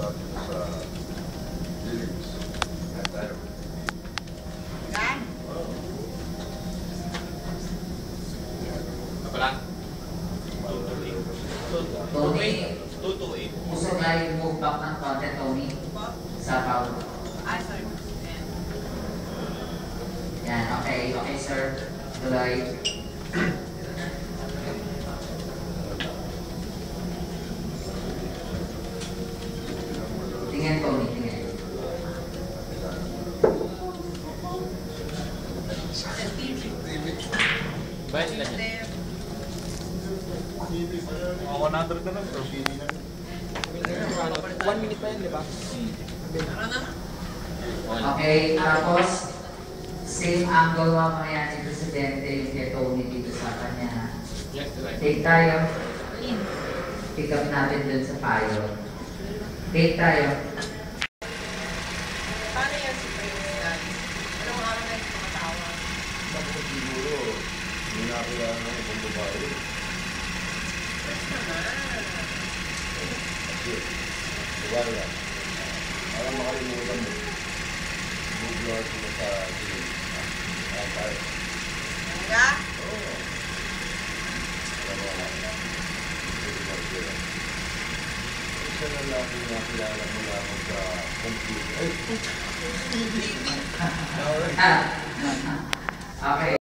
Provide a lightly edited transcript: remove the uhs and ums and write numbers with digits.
natin sa lyrics. Kaya tayo. Yan. Apa lang? Tony, 228. gusto nga yung move back ng konti, Tony. Sa power. Ah, sorry. Yan, okay. Okay, sir. Tuloy. Tingnan, Tony. Tingnan. Bayan nila niya. Mga 100 na lang, pero pili na. 1 minute pa yun, di ba? Okay, tapos same angle mamaya ni Presidente yung kay Tony dito sa kanya. Yes, right. Take tayo. Pick up natin dun sa payo. Take tayo. Paano yan si Prince? Anong araw na yung kumatawa? Tapos siguro, hindi na kailangan ng ibang babae. Prince naman. Kasi, diba yan? Parang makalimutan mo. Buglar sila sa dilim. Kaya tayo. Hangga? Oo. Alam mo nga. Buglar sila. Isa na lang yung nakilala mo lamang sa computer. Ay, Okay.